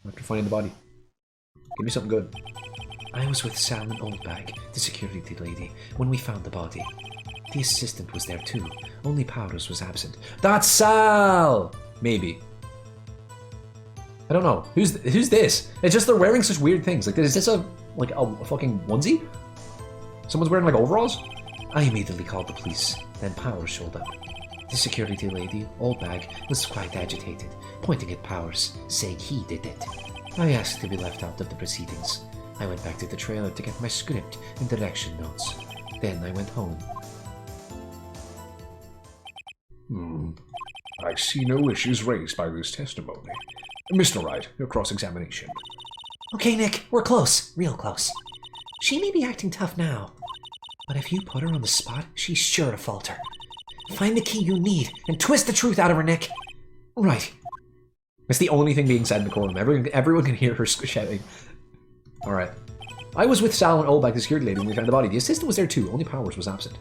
after finding the body? Give me something good. I was with Sal and Oldbag, the security lady, when we found the body. The assistant was there too, only Powders was absent. That's Sal! Maybe. I don't know. Who's this? It's just they're wearing such weird things. Like, is this a fucking onesie? Someone's wearing like overalls? I immediately called the police. Then Powers showed up. The security lady, Oldbag, was quite agitated, pointing at Powers, saying he did it. I asked to be left out of the proceedings. I went back to the trailer to get my script and direction notes. Then I went home. I see no issues raised by this testimony. Mr. Wright, your cross-examination. Okay, Nick, we're close. Real close. She may be acting tough now, but if you put her on the spot, she's sure to falter. Find the key you need and twist the truth out of her, Nick. Right. It's the only thing being said in the courtroom. Everyone can hear her shouting. Alright. I was with Sal and Oldbag, the security lady, when we found the body. The assistant was there too, only Powers was absent.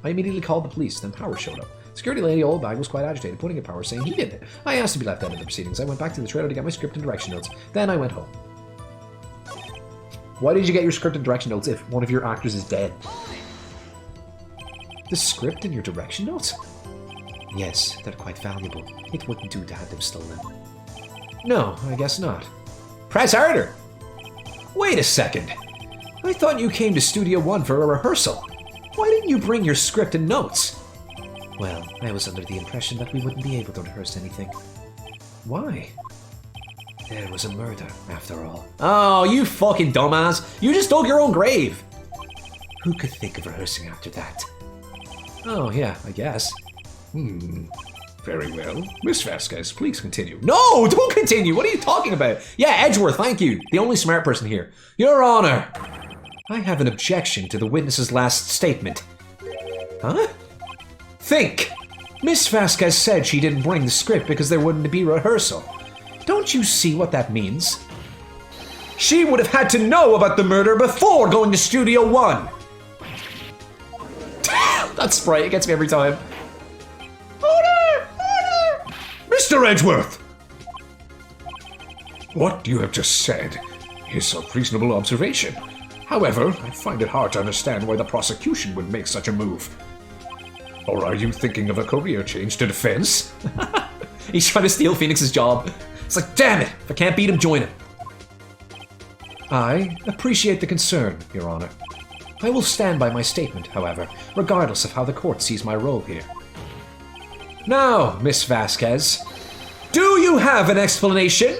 I immediately called the police, then Powers showed up. Security lady Oldbag was quite agitated, pointing at Powers, saying he did it. I asked to be left out of the proceedings. I went back to the trailer to get my script and direction notes. Then I went home. Why did you get your script and direction notes if one of your actors is dead? The script and your direction notes? Yes, they're quite valuable. It wouldn't do to have them stolen. No, I guess not. Press harder! Wait a second. I thought you came to Studio One for a rehearsal. Why didn't you bring your script and notes? Well, I was under the impression that we wouldn't be able to rehearse anything. Why? There was a murder, after all. Oh, you fucking dumbass! You just dug your own grave! Who could think of rehearsing after that? Oh, yeah, I guess. Very well. Miss Vasquez, please continue. No, don't continue! What are you talking about? Yeah, Edgeworth, thank you. The only smart person here. Your Honor! I have an objection to the witness's last statement. Huh? Think! Miss Vasquez said she didn't bring the script because there wouldn't be rehearsal. Don't you see what that means? She would have had to know about the murder before going to Studio One! That sprite, it gets me every time. Order! Order! Mr. Edgeworth! What you have just said is a reasonable observation. However, I find it hard to understand why the prosecution would make such a move. Or are you thinking of a career change to defense? He's trying to steal Phoenix's job. It's like, damn it! If I can't beat him, join him. I appreciate the concern, Your Honor. I will stand by my statement, however, regardless of how the court sees my role here. Now, Miss Vasquez, do you have an explanation?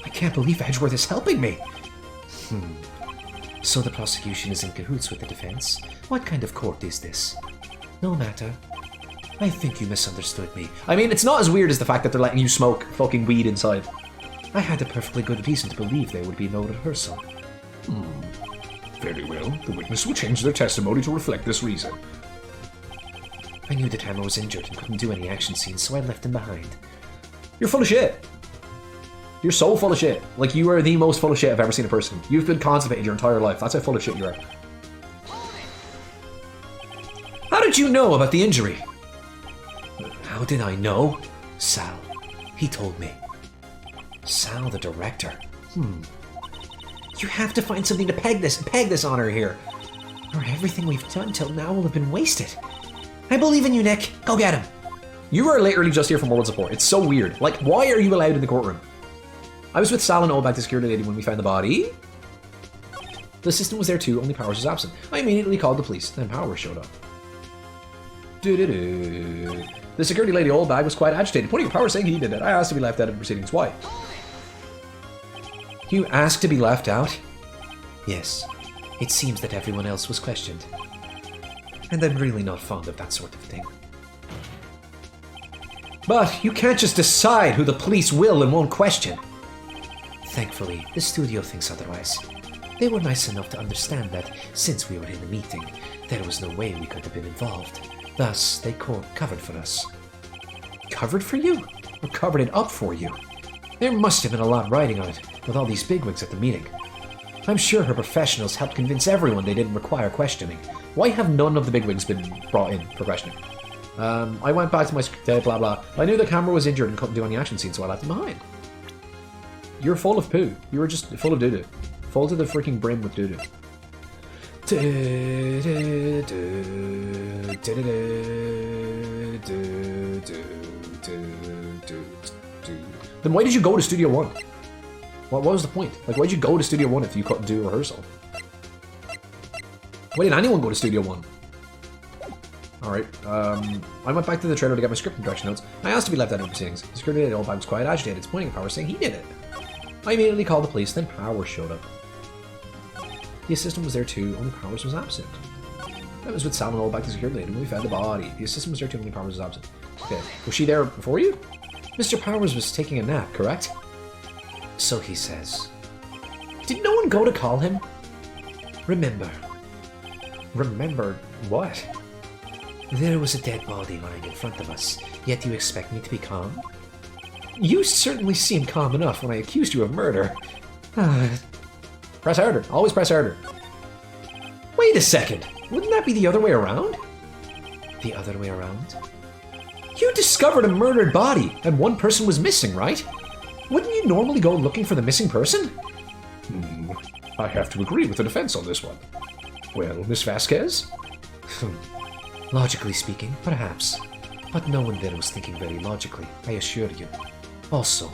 I can't believe Edgeworth is helping me. So the prosecution is in cahoots with the defense? What kind of court is this? No matter. I think you misunderstood me. I mean, it's not as weird as the fact that they're letting you smoke fucking weed inside. I had a perfectly good reason to believe there would be no rehearsal. Very well. The witness will change their testimony to reflect this reason. I knew that Hammer was injured and couldn't do any action scenes, so I left him behind. You're full of shit. You're so full of shit. Like, you are the most full of shit I've ever seen a person. You've been constipated your entire life. That's how full of shit you are. How did you know about the injury? How did I know? Sal. He told me. Sal, the director. You have to find something to peg this on her here. Or everything we've done till now will have been wasted. I believe in you, Nick. Go get him. You are literally just here for moral support. It's so weird. Like, why are you allowed in the courtroom? I was with Sal and Oldbag, the security lady, when we found the body. The assistant was there too, only Powers was absent. I immediately called the police, then Powers showed up. The security lady Oldbag was quite agitated, pointing at Powers saying he did it. I asked to be left out of the proceedings. Why? You asked to be left out? Yes. It seems that everyone else was questioned. And I'm really not fond of that sort of thing. But you can't just decide who the police will and won't question. Thankfully, the studio thinks otherwise. They were nice enough to understand that, since we were in the meeting, there was no way we could have been involved. Thus, they covered for us. Covered for you? Or covered it up for you? There must have been a lot riding on it, with all these bigwigs at the meeting. I'm sure her professionals helped convince everyone they didn't require questioning. Why have none of the bigwigs been brought in for questioning? I went back to my blah blah. I knew the camera was injured and couldn't do any action scenes, so I left it behind. You're full of poo. You were just full of doo-doo. Full to the freaking brim with doo-doo. Then why did you go to Studio One? What was the point? Like, why'd you go to Studio One if you couldn't do rehearsal? Why didn't anyone go to Studio One? Alright, I went back to the trailer to get my script and direction notes. I asked to be left out of proceedings. The security at all was quite agitated. It's pointing at Powers saying he did it. I immediately called the police, then Powers showed up. The assistant was there too, only Powers was absent. I was with Sam and all back to the security lady when we found the body. The assistant was there too, only Powers was absent. Okay, was she there before you? Mr. Powers was taking a nap, correct? So he says. Did no one go to call him? Remember. Remember what? There was a dead body lying in front of us, yet you expect me to be calm? You certainly seemed calm enough when I accused you of murder. Press harder. Always press harder. Wait a second. Wouldn't that be the other way around? The other way around? You discovered a murdered body, and one person was missing, right? Wouldn't you normally go looking for the missing person? I have to agree with the defense on this one. Well, Miss Vasquez? Logically speaking, perhaps. But no one there was thinking very logically, I assure you. Also,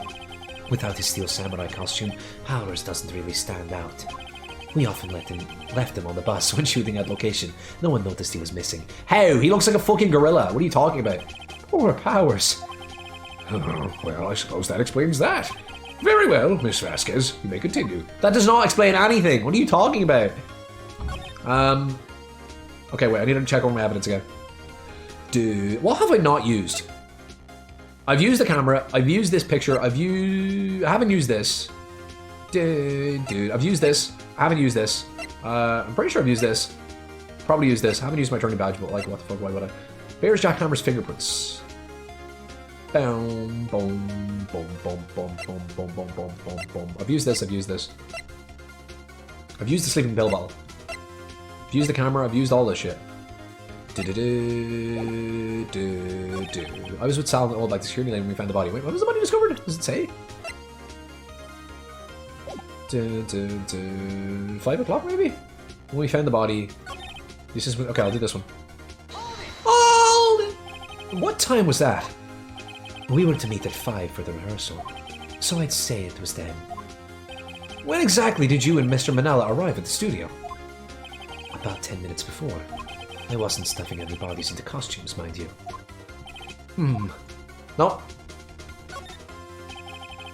without his steel samurai costume, Powers doesn't really stand out. We often left him on the bus when shooting at location. No one noticed he was missing. How? He looks like a fucking gorilla. What are you talking about? Poor Powers. Well, I suppose that explains that. Very well, Miss Vasquez. You may continue. That does not explain anything. What are you talking about? Okay, wait. I need to check over my evidence again. Dude, what have I not used? I've used the camera. I've used this picture. I haven't used this. Dude, I've used this. I haven't used this. I'm pretty sure I've used this. Probably used this. I haven't used my attorney badge, but like, what the fuck? Why would I? Bears Jackhammer's fingerprints. Boom, boom, boom, boom, boom, boom, boom, boom, boom, boom, boom. I've used this. I've used this. I've used the sleeping pill bottle. I've used the camera. I've used all this shit. I was with Sal and all like the security lane when we found the body. Wait, when was the body discovered? Does it say? 5 o'clock maybe? When we found the body. This is okay. I'll do this one. Oh! What time was that? We were to meet at 5 for the rehearsal, so I'd say it was then. When exactly did you and Mr. Manella arrive at the studio? About 10 minutes before. I wasn't stuffing any bodies into costumes, mind you. No.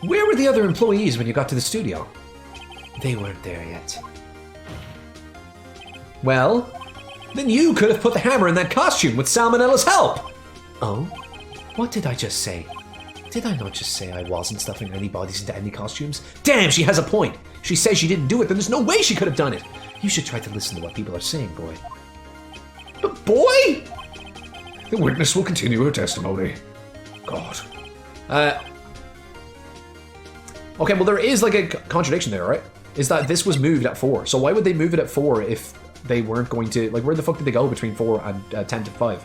Where were the other employees when you got to the studio? They weren't there yet. Well, then you could have put the hammer in that costume with Salmonella's help! Oh? What did I just say? Did I not just say I wasn't stuffing any bodies into any costumes? Damn, she has a point! She says she didn't do it, then there's no way she could have done it! You should try to listen to what people are saying, boy. But boy! The witness will continue her testimony. God. Okay, well there is like a contradiction there, right? Is that this was moved at 4. So why would they move it at 4 if they weren't going to... Like, where the fuck did they go between 4 and 10 to 5?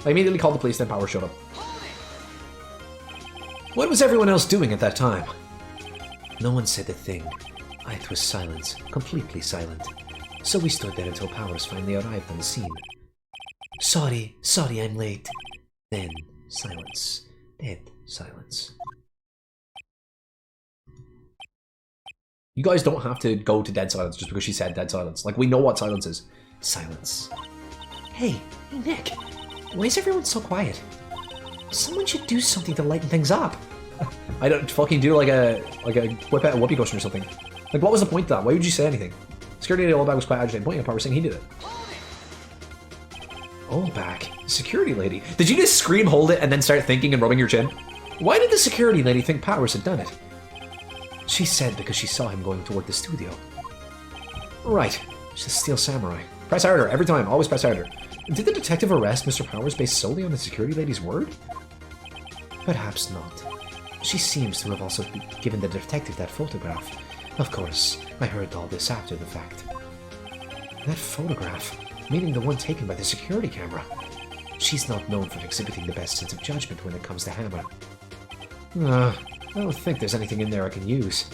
I immediately called the police, then Power showed up. What was everyone else doing at that time? No one said a thing. It was silent, completely silent. So we stood there until Powers finally arrived on the scene. Sorry, I'm late. Then, silence. Dead silence. You guys don't have to go to dead silence just because she said dead silence. Like, we know what silence is. Silence. Hey, Nick. Why is everyone so quiet? Someone should do something to lighten things up. I don't fucking do like a whip out a whoopee cushion or something. Like, what was the point of that? Why would you say anything? Security lady Oldbag was quite agitated, pointing at Power saying he did it. Oldbag? Security lady? Did you just scream, hold it, and then start thinking and rubbing your chin? Why did the security lady think Powers had done it? She said because she saw him going toward the studio. Right. She's a steel samurai. Press harder, every time, always press harder. Did the detective arrest Mr. Powers based solely on the security lady's word? Perhaps not. She seems to have also given the detective that photograph. Of course, I heard all this after the fact. That photograph, meaning the one taken by the security camera. She's not known for exhibiting the best sense of judgment when it comes to Hammer. I don't think there's anything in there I can use.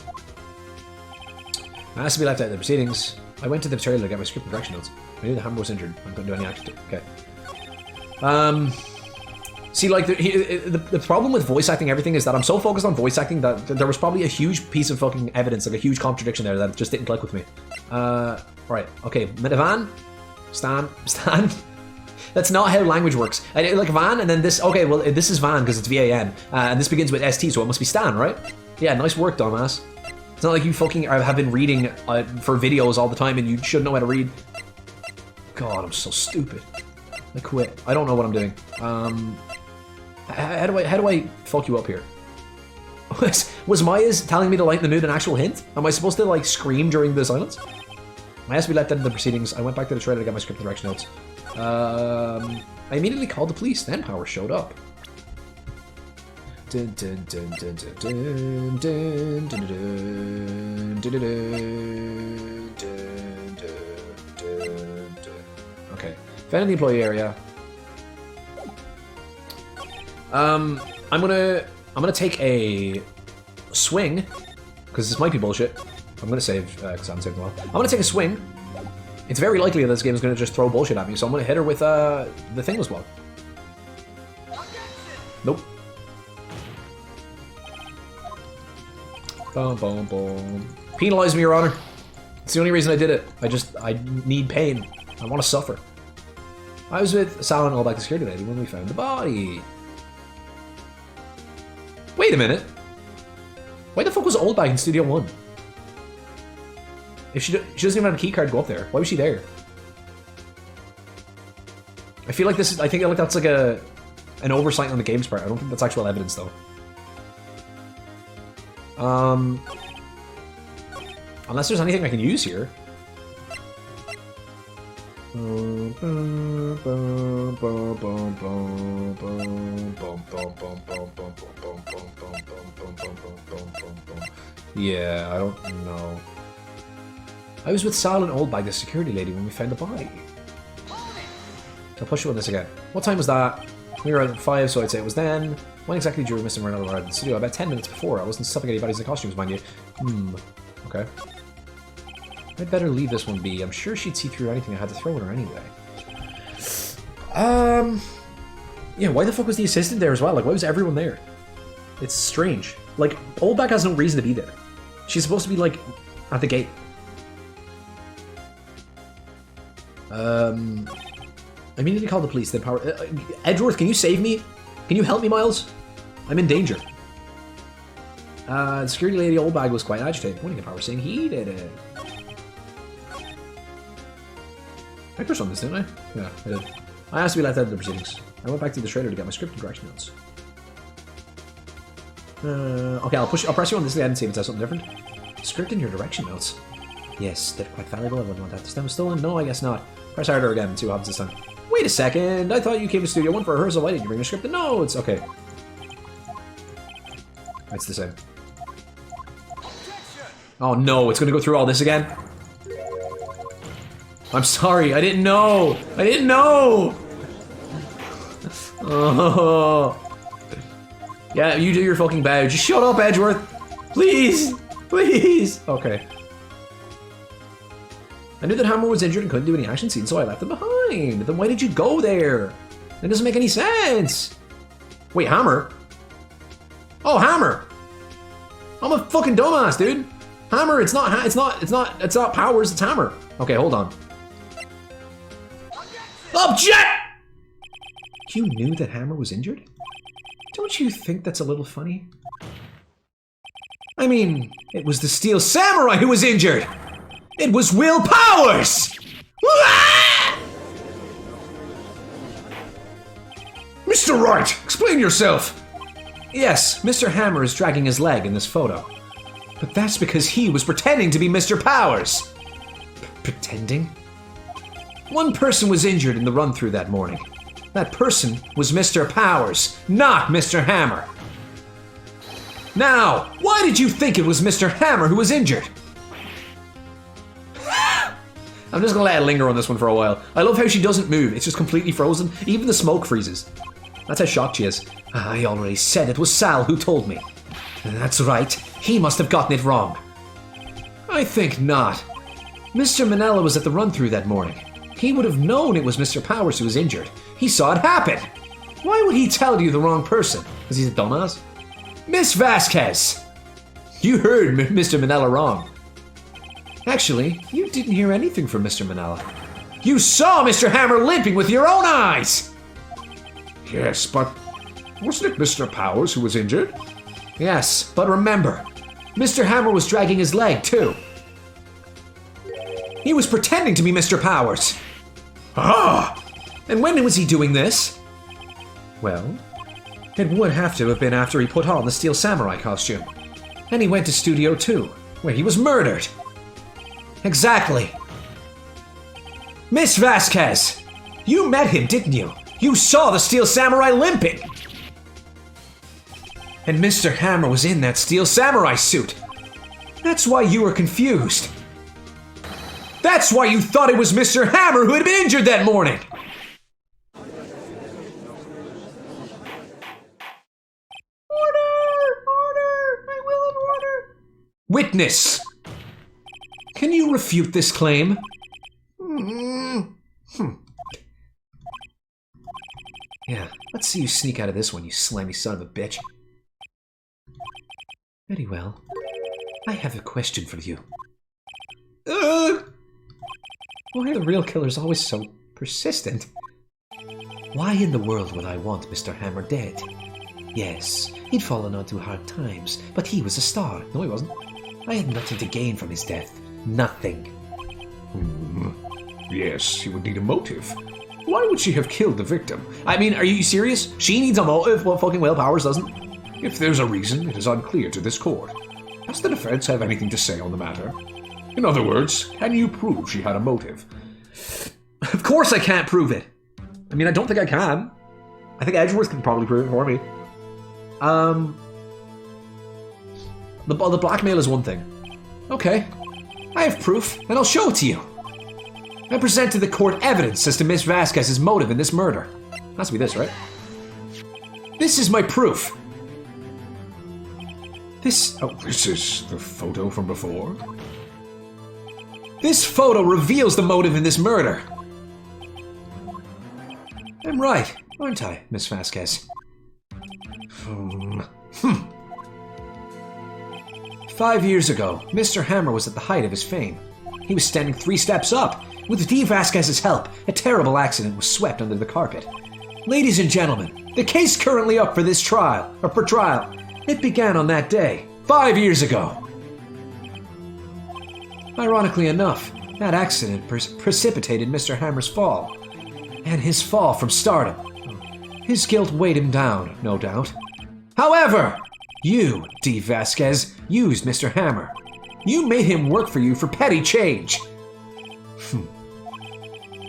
I asked to be left out of the proceedings. I went to the trailer to get my script and direction notes. I knew the Hammer was injured. I couldn't do any action. Okay. See, like, the problem with voice acting everything is that I'm so focused on voice acting that there was probably a huge piece of fucking evidence, like a huge contradiction there that just didn't click with me. Right, okay. Van? Stan? That's not how language works. Like Van, and then this. Okay, well, this is Van because it's VAN, and this begins with ST, so it must be Stan, right? Yeah, nice work, dumbass. It's not like you fucking have been reading for videos all the time and you should know how to read. God, I'm so stupid. I quit. I don't know what I'm doing. How do I fuck you up here? Was Maya's telling me to lighten the mood an actual hint? Am I supposed to like scream during the silence? I asked to be left out of the proceedings. I went back to the trailer to get my script and direction notes. I immediately called the police. Then Power showed up. Okay. Found in the employee area. I'm gonna take a swing because this might be bullshit. I'm gonna save because I haven't saved in a while. I'm gonna take a swing. It's very likely that this game is gonna just throw bullshit at me, so I'm gonna hit her with the thingless block. Nope. Boom, boom, boom. Penalize me, Your Honor. It's the only reason I did it. I need pain. I want to suffer. I was with Sal and all back to security lady when we found the body. Wait a minute. Why the fuck was Oldbag in Studio 1? If she doesn't even have a key card to go up there, why was she there? I feel like I think that's like an oversight on the game's part. I don't think that's actual evidence though. Unless there's anything I can use here. Yeah, I don't know. I was with Sal and Oldbag, the security lady, when we found the body. I'll push you on this again. What time was that? We were at 5, so I'd say it was then. When exactly did you miss Mr. Reynolds arrive in the studio? About 10 minutes before. I wasn't stuffing any bodies in the costumes, mind you. Okay. I'd better leave this one be. I'm sure she'd see through anything I had to throw at her anyway. Yeah, why the fuck was the assistant there as well? Like, why was everyone there? It's strange. Like, Oldback has no reason to be there. She's supposed to be, like, at the gate. I immediately called the police, then Power... Edgeworth, can you save me? Can you help me, Miles? I'm in danger. The security lady Oldbag was quite agitated, pointing at Power, saying he did it. I pushed on this, didn't I? Yeah, I did. I asked to be left out of the proceedings. I went back to the trailer to get my script and direction notes. Okay, I'll press you on this again and see if it says something different. Script and your direction notes. Yes, they're quite valuable. I wouldn't want that to stem stolen. No, I guess not. Press harder again and see what happens this time. Wait a second. I thought you came to Studio 1 for a rehearsal. Why didn't you bring your script and notes? Okay. It's the same. Oh no, it's gonna go through all this again? I'm sorry, I didn't know! I didn't know! Oh. Yeah, you do your fucking badge. Just shut up, Edgeworth! Please! Please! Okay. I knew that Hammer was injured and couldn't do any action scenes, so I left him behind. Then why did you go there? That doesn't make any sense. Wait, Hammer? Oh, Hammer! I'm a fucking dumbass, dude. Hammer, it's not Powers, it's Hammer. Okay, hold on. Object! You knew that Hammer was injured? Don't you think that's a little funny? I mean, it was the Steel Samurai who was injured! It was Will Powers! Mr. Wright, explain yourself! Yes, Mr. Hammer is dragging his leg in this photo. But that's because he was pretending to be Mr. Powers. Pretending? One person was injured in the run-through that morning. That person was Mr. Powers, not Mr. Hammer. Now, why did you think it was Mr. Hammer who was injured? I'm just gonna let it linger on this one for a while. I love how she doesn't move. It's just completely frozen. Even the smoke freezes. That's how shocked she is. I already said it was Sal who told me. That's right. He must have gotten it wrong. I think not. Mr. Manella was at the run-through that morning. He would have known it was Mr. Powers who was injured. He saw it happen. Why would he tell you the wrong person? Because he's a dumbass? Miss Vasquez! You heard Mr. Manella wrong. Actually, you didn't hear anything from Mr. Manella. You saw Mr. Hammer limping with your own eyes! Yes, but wasn't it Mr. Powers who was injured? Yes, but remember, Mr. Hammer was dragging his leg too. He was pretending to be Mr. Powers. Ah! And when was he doing this? Well, it would have to have been after he put on the Steel Samurai costume. And he went to Studio 2, where he was murdered. Exactly. Miss Vasquez, you met him, didn't you? You saw the Steel Samurai limping. And Mr. Hammer was in that Steel Samurai suit. That's why you were confused. That's why you thought it was Mr. Hammer who had been injured that morning. Witness! Can you refute this claim? Yeah, let's see you sneak out of this one, you slimy son of a bitch. Very well. I have a question for you. Why are the real killers always so persistent? Why in the world would I want Mr. Hammer dead? Yes, he'd fallen onto hard times, but he was a star. No, he wasn't. I had nothing to gain from his death. Nothing. Yes, she would need a motive. Why would she have killed the victim? I mean, are you serious? She needs a motive, what fucking Will Powers doesn't? If there's a reason, it is unclear to this court. Does the defense have anything to say on the matter? In other words, can you prove she had a motive? Of course I can't prove it. I mean, I don't think I can. I think Edgeworth can probably prove it for me. The blackmail is one thing. Okay, I have proof, and I'll show it to you. I present to the court evidence as to Miss Vasquez's motive in this murder. Has to be this, right? This is my proof. This is the photo from before? This photo reveals the motive in this murder. I'm right, aren't I, Miss Vasquez? 5 years ago, Mr. Hammer was at the height of his fame. He was standing 3 steps up. With D. Vasquez's help, a terrible accident was swept under the carpet. Ladies and gentlemen, the case currently up for this trial, it began on that day, 5 years ago. Ironically enough, that accident precipitated Mr. Hammer's fall. And his fall from stardom. His guilt weighed him down, no doubt. However, you, D. Vasquez, used Mr. Hammer. You made him work for you for petty change.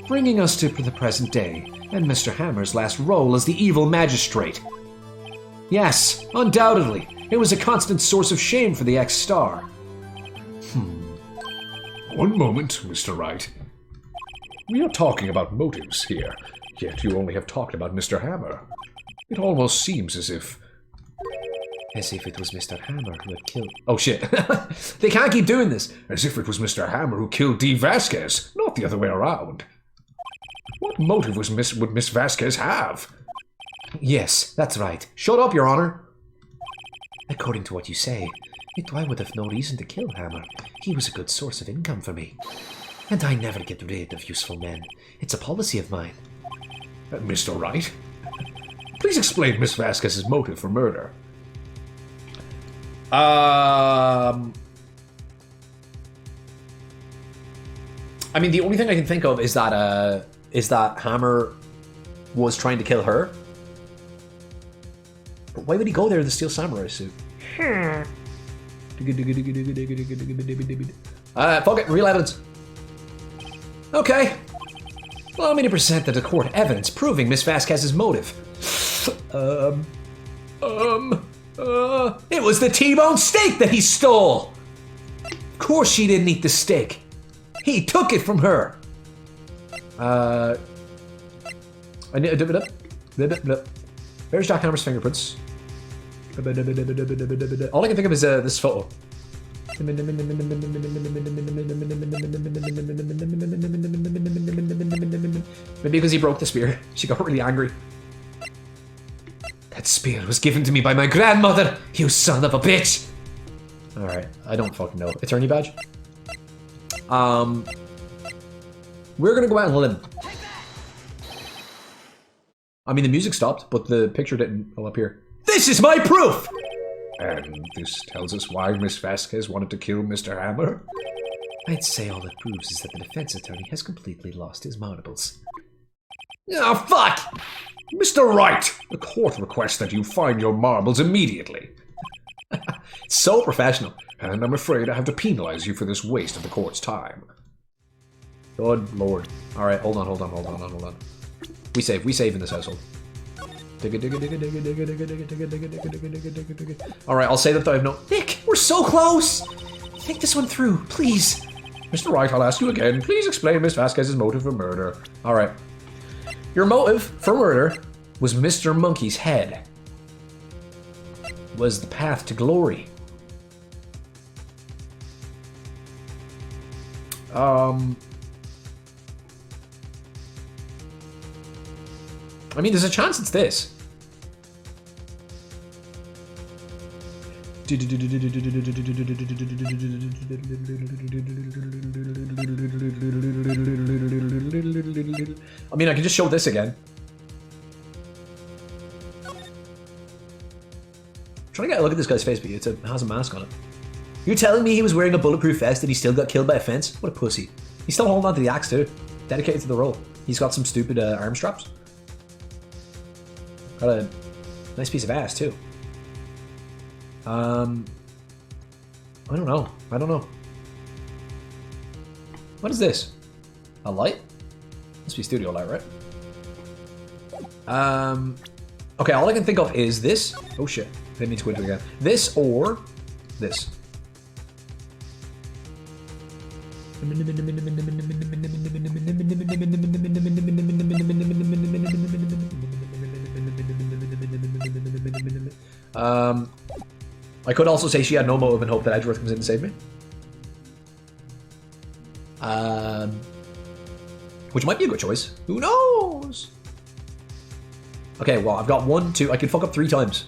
Bringing us to the present day, and Mr. Hammer's last role as the evil magistrate. Yes, undoubtedly, it was a constant source of shame for the ex-star. One moment, Mr. Wright. We are talking about motives here, yet you only have talked about Mr. Hammer. It almost seems as if... As if it was Mr. Hammer who had killed... Oh shit. They can't keep doing this. As if it was Mr. Hammer who killed D. Vasquez, not the other way around. What motive would Miss Vasquez have? Yes, that's right. Shut up, Your Honor. According to what you say, I would have no reason to kill Hammer. He was a good source of income for me. And I never get rid of useful men. It's a policy of mine. Mr. Wright? Please explain Miss Vasquez's motive for murder. I mean, the only thing I can think of is that Hammer was trying to kill her. But why would he go there in the Steel Samurai suit? Fuck it, real evidence. Okay. Allow me to present the court evidence proving Miss Vasquez's motive. It was the T-bone steak that he stole! Of course she didn't eat the steak. He took it from her. I need There's Jack Hammer's fingerprints. All I can think of is this photo. Maybe because he broke the spear, she got really angry. That spear was given to me by my grandmother, you son of a bitch! Alright, I don't fucking know. Attorney badge? We're gonna go out on a limb. I mean, the music stopped, but the picture didn't go up here. This is my proof! And this tells us why Miss Vasquez wanted to kill Mr. Hammer? I'd say all it proves is that the defense attorney has completely lost his marbles. Oh, fuck! Mr. Wright, the court requests that you find your marbles immediately. So professional. And I'm afraid I have to penalize you for this waste of the court's time. Good lord. Alright, hold on. We save in this household. Alright, I'll say that though I have no... Nick, we're so close! Think this one through, please. Mr. Wright, I'll ask you again. Please explain Miss Vasquez's motive for murder. Alright. Your motive for murder was Mr. Monkey's head. Was the path to glory. I mean, there's a chance it's this. I mean, I can just show this again. I'm trying to get a look at this guy's face, but it has a mask on it. You're telling me he was wearing a bulletproof vest and he still got killed by a fence? What a pussy. He's still holding on to the axe too. Dedicated to the role. He's got some stupid arm straps. Got a nice piece of ass too. I don't know. What is this? A light? Must be a studio light, right? Okay, all I can think of is this. Oh shit. Didn't mean to go into it again. This or this. I could also say she had no motive and hope that Edgeworth comes in to save me. Which might be a good choice. Who knows? Okay, well, I've got 1, 2. I can fuck up 3 times.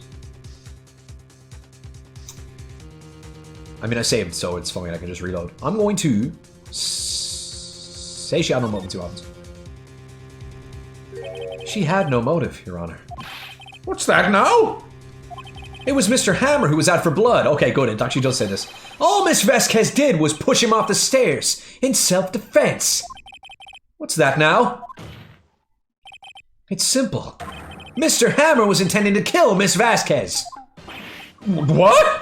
I mean, I saved, so it's fine. I can just reload. I'm going to say she had no motive to happens. She had no motive, Your Honor. What's that now? It was Mr. Hammer who was out for blood. Okay, good. It actually does say this. All Miss Vasquez did was push him off the stairs in self-defense. What's that now? It's simple. Mr. Hammer was intending to kill Miss Vasquez. What?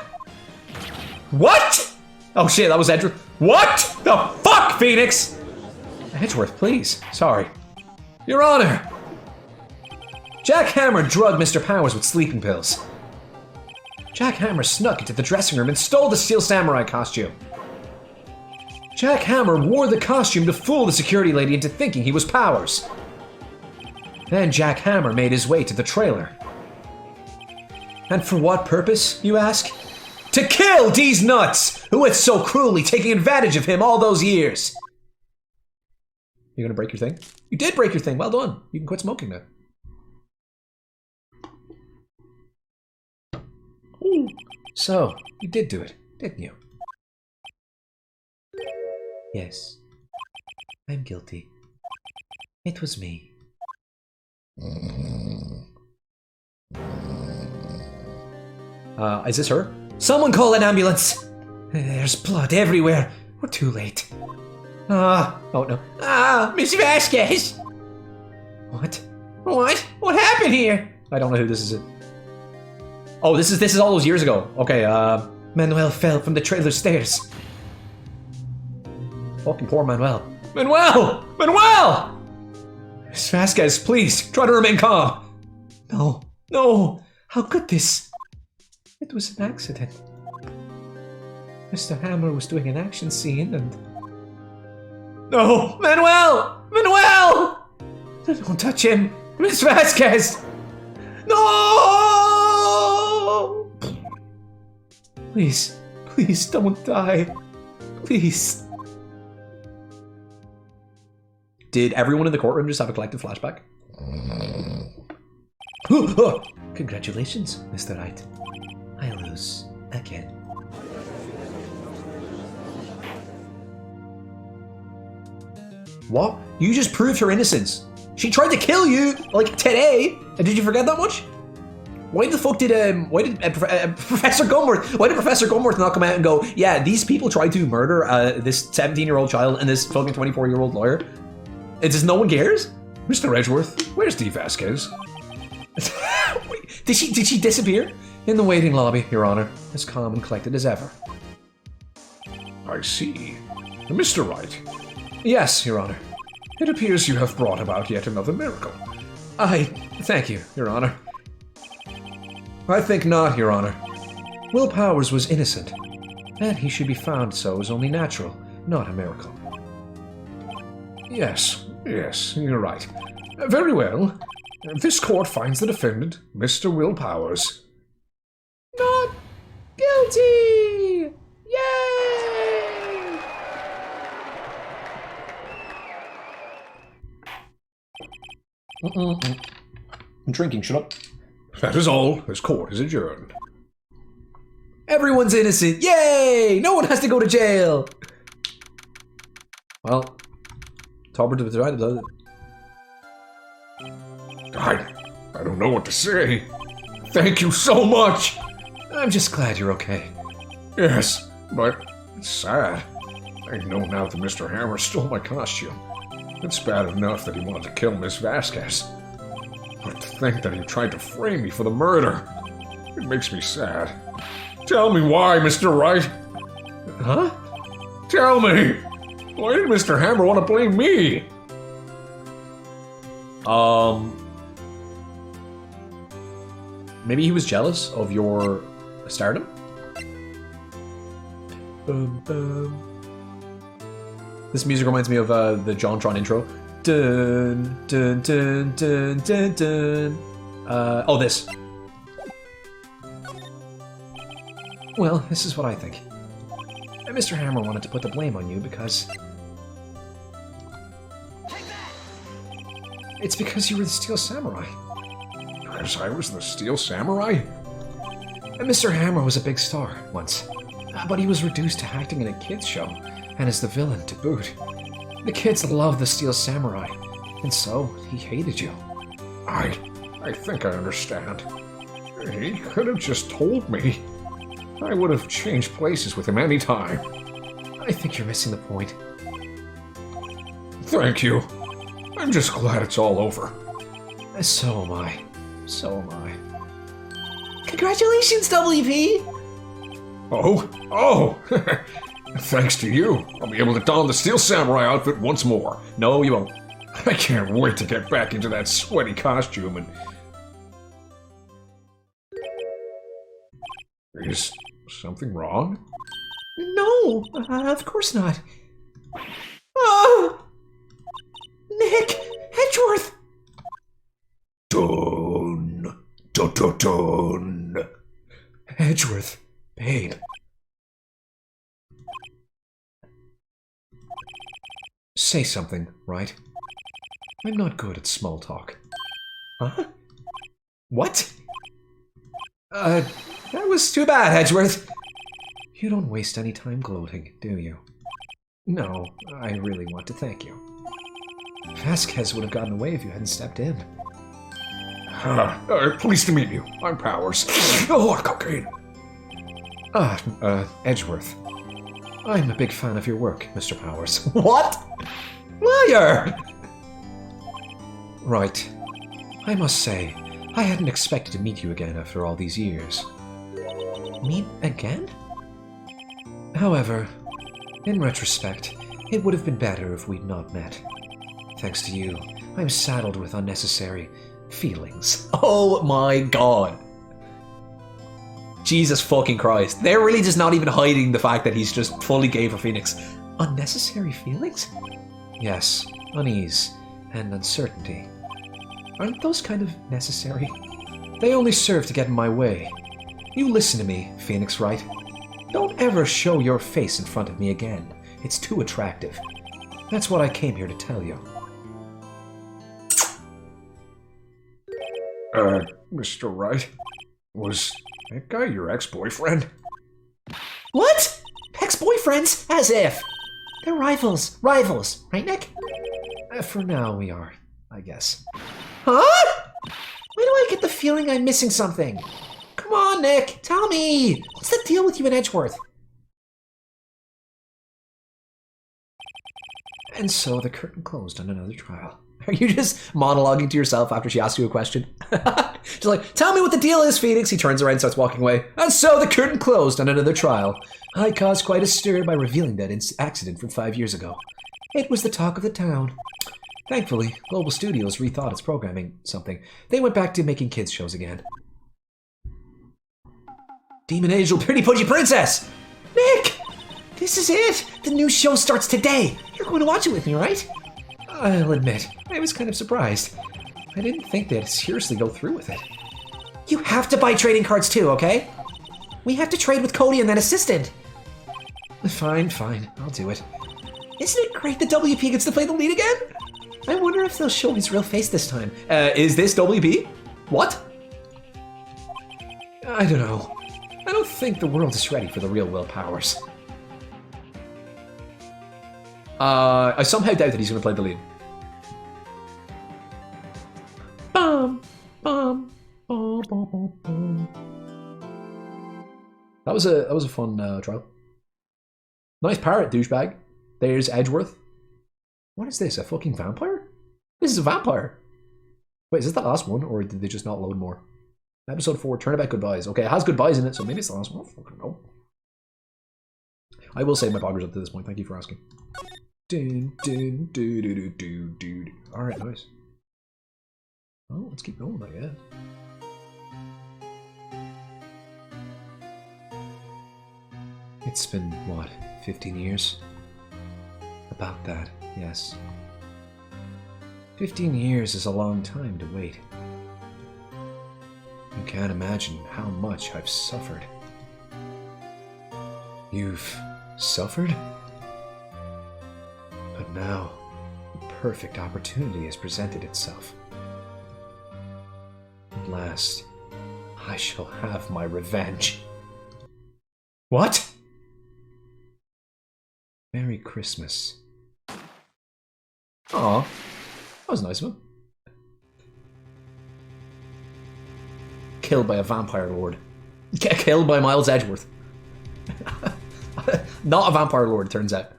What? Oh shit, that was Edgeworth. What the fuck, Phoenix? Edgeworth, please. Sorry. Your Honor. Jack Hammer drugged Mr. Powers with sleeping pills. Jack Hammer snuck into the dressing room and stole the Steel Samurai costume. Jack Hammer wore the costume to fool the security lady into thinking he was Powers. Then Jack Hammer made his way to the trailer. And for what purpose, you ask? To kill D's nuts, who had so cruelly taken advantage of him all those years. You gonna break your thing? You did break your thing, well done. You can quit smoking now. Ooh. So, you did do it, didn't you? Yes. I'm guilty. It was me. Is this her? Someone call an ambulance! There's blood everywhere. We're too late. Oh no. Miss Vasquez! What? What happened here? I don't know who this is. Oh, this is all those years ago. Okay, Manuel fell from the trailer stairs. Fucking poor Manuel. Manuel! Miss Vasquez, please, try to remain calm. No, how could this? It was an accident. Mr. Hammer was doing an action scene and... No, Manuel! Manuel! Don't touch him! Miss Vasquez! No! Please, please don't die. Please. Did everyone in the courtroom just have a collective flashback? Congratulations, Mr. Wright. I lose again. What? You just proved her innocence. She tried to kill you, like, today. And did you forget that much? Why the fuck did Professor Gumworth? Why did Professor Gumworth not come out and go, yeah, these people tried to murder this 17-year-old child and this fucking 24-year-old lawyer? It's just no one cares? Mr. Edgeworth, where's Dee Vasquez? Wait, did she disappear? In the waiting lobby, Your Honor, as calm and collected as ever. I see. Mr. Wright, Yes, Your Honor. it appears you have brought about yet another miracle. Thank you, Your Honor. I think not, Your Honor. Will Powers was innocent. That he should be found so is only natural, not a miracle. Yes, you're right. Very well. This court finds the defendant, Mr. Will Powers, Not guilty! Yay! I'm drinking, shut up. That is all. This court is adjourned. Everyone's innocent! Yay! No one has to go to jail! Well, Talbot was right about it. I don't know what to say. Thank you so much. I'm just glad you're okay. Yes, but it's sad. I know now that Mr. Hammer stole my costume. It's bad enough that he wanted to kill Miss Vasquez. But to think that he tried to frame me for the murder, it makes me sad. Tell me why, Mr. Wright. Huh? Tell me! Why did Mr. Hammer want to blame me? Maybe he was jealous of your stardom? This music reminds me of the JonTron intro. Dun, dun, dun, dun, dun, dun. Oh, this. Well, this is what I think. Mr. Hammer wanted to put the blame on you because... It's because you were the Steel Samurai. Because I was the Steel Samurai? Mr. Hammer was a big star once, but he was reduced to acting in a kids' show, and as the villain to boot. The kids loved the Steel Samurai, and so he hated you. I think I understand. He could have just told me. I would have changed places with him any time. I think you're missing the point. Thank you. I'm just glad it's all over. So am I. So am I. Congratulations, WP! Oh! Thanks to you, I'll be able to don the Steel Samurai outfit once more. No, you won't. I can't wait to get back into that sweaty costume and... Is something wrong? No, of course not. Oh! Nick! Edgeworth! Dun! Dun dun dun! Edgeworth, babe. Say something, right? I'm not good at small talk. Huh? What? That was too bad, Edgeworth. You don't waste any time gloating, do you? No, I really want to thank you. Vasquez would have gotten away if you hadn't stepped in. Pleased to meet you. I'm Powers. Oh, cocaine. Edgeworth. I'm a big fan of your work, Mr. Powers. What? Liar! Right. I must say, I hadn't expected to meet you again after all these years. Meet again? However, in retrospect, it would have been better if we'd not met. Thanks to you, I'm saddled with unnecessary feelings. Oh my god. Jesus fucking Christ. They're really just not even hiding the fact that he's just fully gay for Phoenix. Unnecessary feelings? Yes, unease, and uncertainty. Aren't those kind of necessary? They only serve to get in my way. You listen to me, Phoenix Wright. Don't ever show your face in front of me again. It's too attractive. That's what I came here to tell you. Mr. Wright, was that guy your ex-boyfriend? What? Ex-boyfriends? As if. They're rivals. Rivals. Right, Nick? For now, we are, I guess. Huh? Why do I get the feeling I'm missing something? Come on, Nick. Tell me. What's the deal with you and Edgeworth? And so the curtain closed on another trial. Are you just monologuing to yourself after she asks you a question? She's like, tell me what the deal is, Phoenix. He turns around and starts walking away. And so the curtain closed on another trial. I caused quite a stir by revealing that accident from 5 years ago. It was the talk of the town. Thankfully, Global Studios rethought its programming something. They went back to making kids shows again. Demon Angel, Pretty Pudgy Princess! Nick! This is it! The new show starts today! You're going to watch it with me, right? I'll admit, I was kind of surprised. I didn't think they'd seriously go through with it. You have to buy trading cards too, okay? We have to trade with Cody and that assistant. Fine, I'll do it. Isn't it great that WP gets to play the lead again? I wonder if they'll show his real face this time. Is this WP? What? I don't know. I don't think the world is ready for the real Will Powers. I somehow doubt that he's going to play the lead. Bum, bum, bum, bum, bum, bum. That was a fun trial. Nice parrot, douchebag. There's Edgeworth. What is this? A fucking vampire? This is a vampire. Wait, is this the last one, or did they just not load more? Episode 4, Turnabout Goodbyes. Okay, it has goodbyes in it, so maybe it's the last one. I don't fucking know. I will save my progress up to this point. Thank you for asking. Dun, dun, doo, doo, doo, doo, doo. All right, nice. Oh, let's keep going, I guess. It's been, what, 15 years? About that, yes. 15 years is a long time to wait. You can't imagine how much I've suffered. You've suffered? But now, the perfect opportunity has presented itself. At last, I shall have my revenge. What? Merry Christmas. Aw, that was nice of him. Killed by a vampire lord. Killed by Miles Edgeworth. Not a vampire lord, it turns out.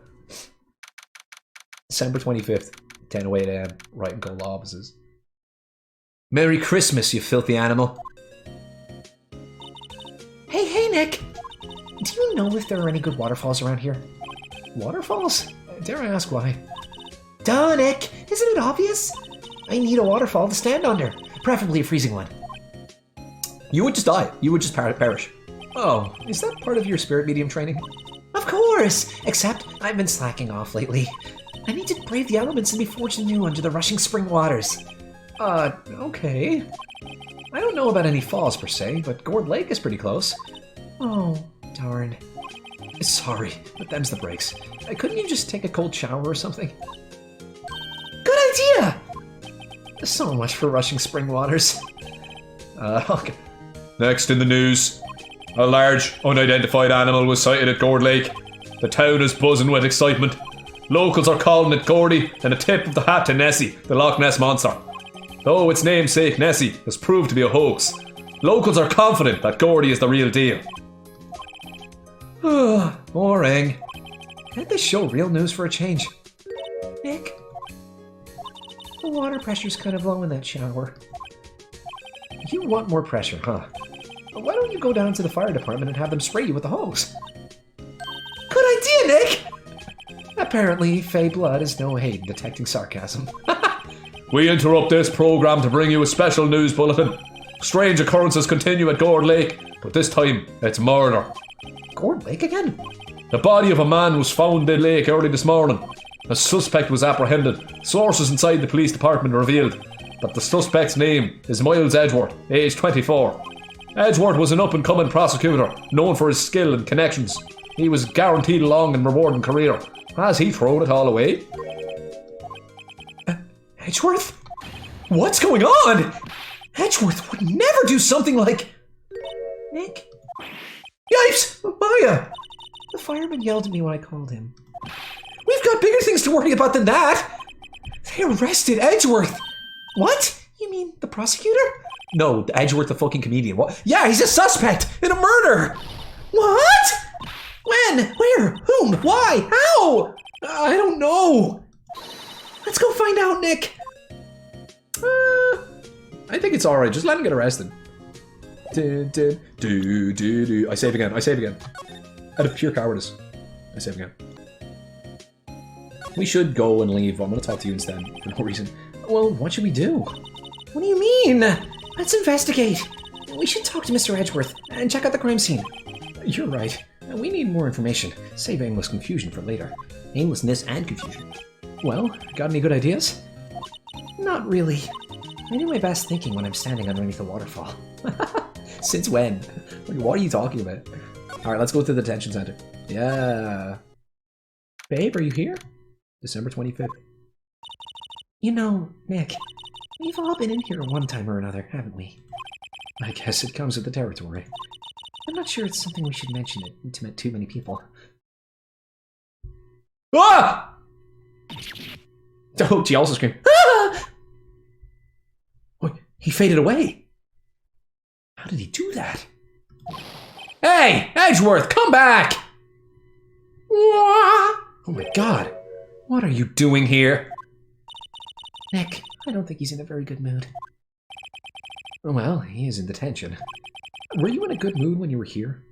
December 25th, 10:08 AM, Wright and Gold offices. Merry Christmas, you filthy animal. Hey, Nick! Do you know if there are any good waterfalls around here? Waterfalls? Dare I ask why? Duh, Nick! Isn't it obvious? I need a waterfall to stand under, preferably a freezing one. You would just die. You would just perish. Oh, is that part of your spirit medium training? Of course! Except I've been slacking off lately. I need to brave the elements and be forged anew under the rushing spring waters. Okay. I don't know about any falls per se, but Gourd Lake is pretty close. Oh, darn. Sorry, but them's the breaks. Couldn't you just take a cold shower or something? Good idea! So much for rushing spring waters. Okay. Next in the news, a large, unidentified animal was sighted at Gourd Lake. The town is buzzing with excitement. Locals are calling it Gordy and a tip of the hat to Nessie, the Loch Ness Monster. Though its namesake Nessie has proved to be a hoax, locals are confident that Gordy is the real deal. Boring. Can't they show real news for a change? Nick, the water pressure's kind of low in that shower. You want more pressure, huh? Why don't you go down to the fire department and have them spray you with the hose? Good idea, Nick! Apparently, Fey Blood is no hate in detecting sarcasm. We interrupt this program to bring you a special news bulletin. Strange occurrences continue at Gourd Lake, but this time it's murder. Gourd Lake again? The body of a man was found in the lake early this morning. A suspect was apprehended. Sources inside the police department revealed that the suspect's name is Miles Edgeworth, age 24. Edgeworth was an up-and-coming prosecutor, known for his skill and connections. He was guaranteed a long and rewarding career. Has he thrown it all away? Edgeworth? What's going on? Edgeworth would never do something like... Nick? Yipes! Maya! The fireman yelled at me when I called him. We've got bigger things to worry about than that! They arrested Edgeworth! What? You mean the prosecutor? No, Edgeworth the fucking comedian. What? Yeah, he's a suspect in a murder! What? When? Where? Whom? Why? How? I don't know. Let's go find out, Nick. I think it's alright, just let him get arrested. I save again, Out of pure cowardice. I save again. We should go and leave. I'm gonna talk to you instead, for no reason. Well, what should we do? What do you mean? Let's investigate. We should talk to Mr. Edgeworth and check out the crime scene. You're right. We need more information. Save aimless confusion for later. Aimlessness and confusion. Well, got any good ideas? Not really. I do my best thinking when I'm standing underneath a waterfall. Since when? What are you talking about? Alright, let's go to the detention center. Yeah. Babe, are you here? December 25th. You know, Nick, we've all been in here one time or another, haven't we? I guess it comes with the territory. I'm not sure it's something we should mention to too many people. Ah! Oh, she also screamed. Ah! What? He faded away. How did he do that? Hey, Edgeworth, come back! Oh my god. What are you doing here? Nick, I don't think he's in a very good mood. Well, he is in detention. Were you in a good mood when you were here?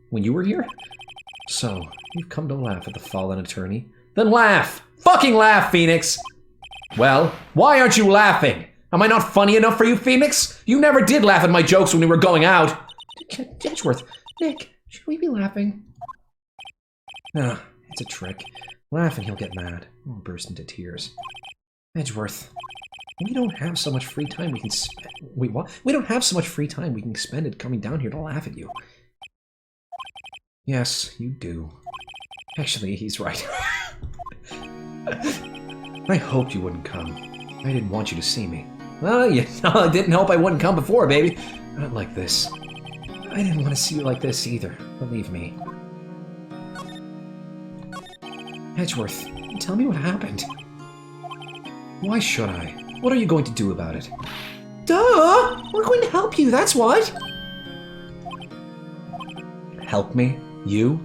So, you've come to laugh at the fallen attorney? Then laugh! Fucking laugh, Phoenix! Well, why aren't you laughing? Am I not funny enough for you, Phoenix? You never did laugh at my jokes when we were going out. Edgeworth, Nick, should we be laughing? Ah, it's a trick. Laugh and he'll get mad. I'll burst into tears. Edgeworth, we don't have so much free time we can spend. Wait, what? We don't have so much free time we can spend it coming down here to laugh at you. Yes, you do. Actually, he's right. I hoped you wouldn't come. I didn't want you to see me. Well, I didn't hope I wouldn't come before, baby. Not like this. I didn't want to see you like this either, believe me. Edgeworth, tell me what happened. Why should I? What are you going to do about it? Duh! We're going to help you, that's what! Help me? You?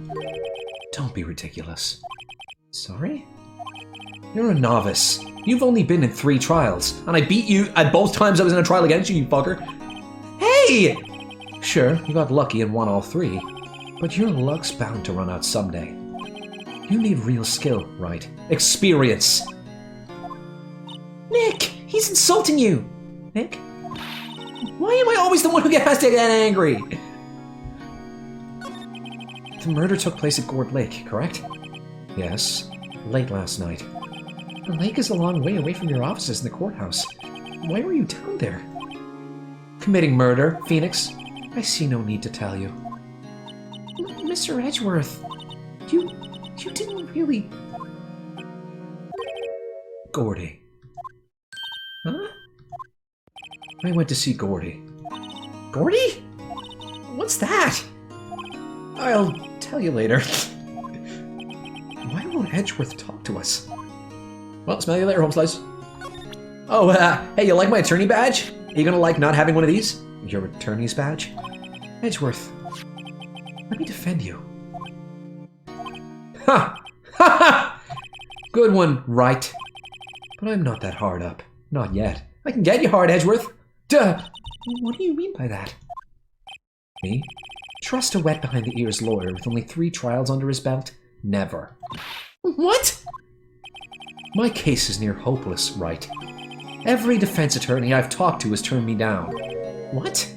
Don't be ridiculous. Sorry? You're a novice. You've only been in 3 trials, and I beat you at both times I was in a trial against you, you fucker. Hey! Sure, you got lucky and won all 3, but your luck's bound to run out someday. You need real skill, right? Experience! Nick! He's insulting you! Nick? Why am I always the one who has to get angry? The murder took place at Gourd Lake, correct? Yes, late last night. The lake is a long way away from your offices in the courthouse. Why were you down there? Committing murder, Phoenix. I see no need to tell you. Mr. Edgeworth, you didn't really... Gordy. Huh? I went to see Gordy. Gordy? What's that? I'll tell you later. Why won't Edgeworth talk to us? Well, smell you later, home slice. Oh, hey, you like my attorney badge? Are you gonna like not having one of these? Your attorney's badge? Edgeworth, let me defend you. Ha! Ha ha! Good one, Wright. But I'm not that hard up. Not yet. I can get you hard, Edgeworth. Duh! What do you mean by that? Me? Trust a wet behind the ears lawyer with only 3 trials under his belt? Never. What? My case is near hopeless, Wright. Every defense attorney I've talked to has turned me down. What?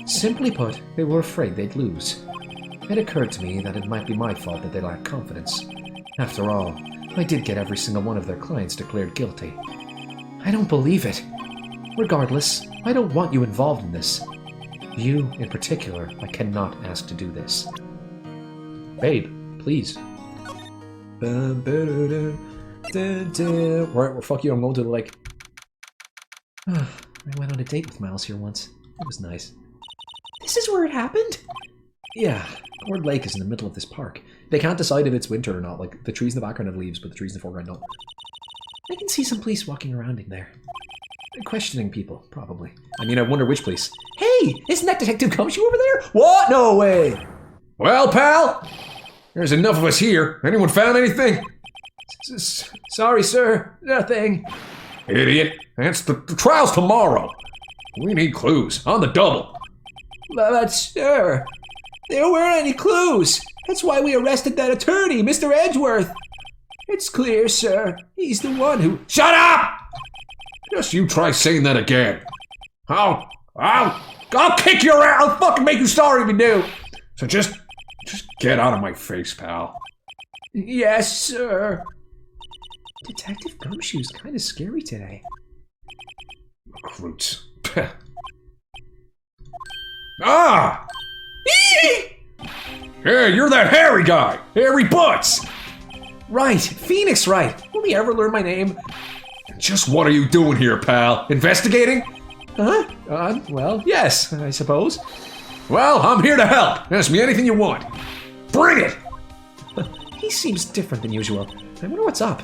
Simply put, they were afraid they'd lose. It occurred to me that it might be my fault that they lacked confidence. After all, I did get every single one of their clients declared guilty. I don't believe it. Regardless, I don't want you involved in this. You, in particular, I cannot ask to do this. Babe, please. Alright, well, fuck you, I'm going to the lake. I went on a date with Miles here once. It was nice. This is where it happened? Yeah, Ord Lake is in the middle of this park. They can't decide if it's winter or not. Like, the trees in the background have leaves, but the trees in the foreground don't. I can see some police walking around in there. Questioning people, probably. I mean, I wonder which police. Hey, isn't that Detective Gumshoe over there? What? No way! Well, pal, there's enough of us here. Anyone found anything? Sorry, sir. Nothing. Idiot. The trial's tomorrow. We need clues. On the double. But, sir, there weren't any clues. That's why we arrested that attorney, Mr. Edgeworth. It's clear, sir. He's the one who... Shut up! Just you try saying that again. I'll kick your ass. I'll fucking make you sorry if you do. So just get out of my face, pal. Yes, sir. Detective Gumshoe's kind of scary today. Recruits. Ah! Hey, you're that hairy guy. Hairy Butts. Right, Phoenix Wright. Will he ever learn my name? Just what are you doing here, pal? Investigating? Huh? Well, yes, I suppose. Well, I'm here to help. Ask me anything you want. Bring it! He seems different than usual. I wonder what's up.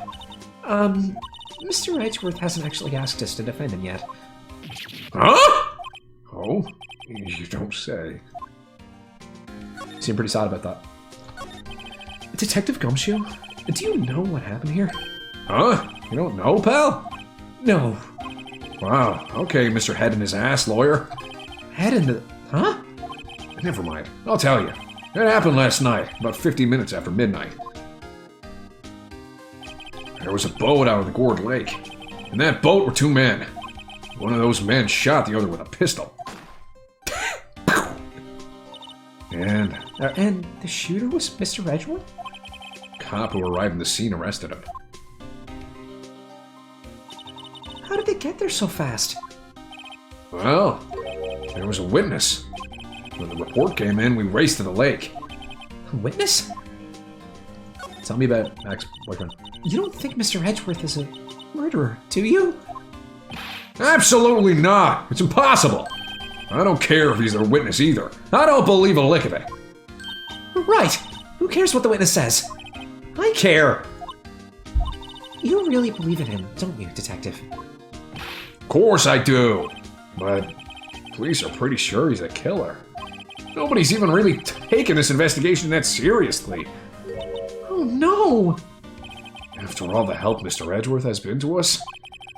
Mr. Edgeworth hasn't actually asked us to defend him yet. Huh? Oh, you don't say. Seem pretty sad about that. Detective Gumshoe, do you know what happened here? Huh? You don't know, pal? No. Wow, okay, Mr. Head in his ass lawyer. Head in the... Huh? Never mind, I'll tell you. It happened last night, about 50 minutes after midnight. There was a boat out on the Gourd Lake. In that boat were two men. One of those men shot the other with a pistol. And the shooter was Mr. Edgeworth? Cop who arrived on the scene arrested him. How did they get there so fast? Well, there was a witness. When the report came in, we raced to the lake. A witness? Tell me about ex-boyfriend. You don't think Mr. Edgeworth is a murderer, do you? Absolutely not! It's impossible! I don't care if he's their witness either. I don't believe a lick of it. Right! Who cares what the witness says? I care! You really believe in him, don't you, Detective? Of course I do. But police are pretty sure he's a killer. Nobody's even really taken this investigation that seriously. Oh no! After all the help Mr. Edgeworth has been to us,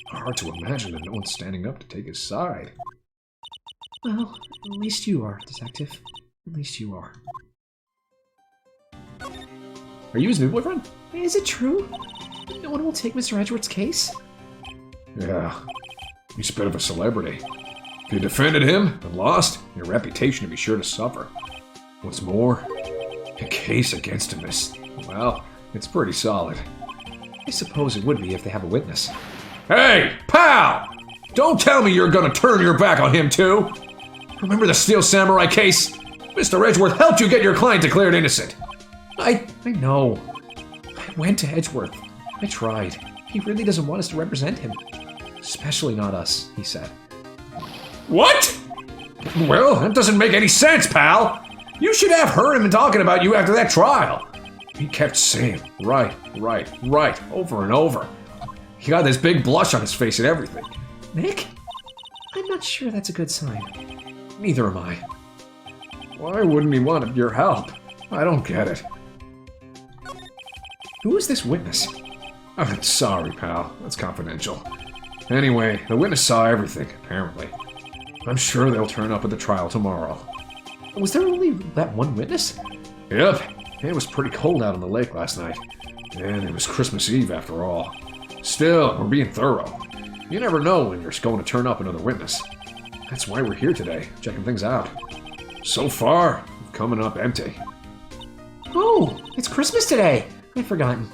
hard to imagine that no one's standing up to take his side. Well, at least you are, Detective. At least you are. Are you his new boyfriend? Is it true? No one will take Mr. Edgeworth's case? Yeah, he's a bit of a celebrity. If you defended him and lost, your reputation would be sure to suffer. What's more, a case against him is, well, it's pretty solid. I suppose it would be if they have a witness. Hey, pal! Don't tell me you're gonna turn your back on him too! Remember the Steel Samurai case? Mr. Edgeworth helped you get your client declared innocent. I know. I went to Edgeworth. I tried. He really doesn't want us to represent him. Especially not us, he said. What? Well, that doesn't make any sense, pal. You should have heard him talking about you after that trial. He kept saying, right, over and over. He got this big blush on his face and everything. Nick? I'm not sure that's a good sign. Neither am I. Why wouldn't he want your help? I don't get it. Who is this witness? I'm sorry, pal. That's confidential. Anyway, the witness saw everything, apparently. I'm sure they'll turn up at the trial tomorrow. Was there only that one witness? Yep. It was pretty cold out on the lake last night. And it was Christmas Eve after all. Still, we're being thorough. You never know when you're going to turn up another witness. That's why we're here today, checking things out. So far, we're coming up empty. Oh, it's Christmas today. I'd forgotten.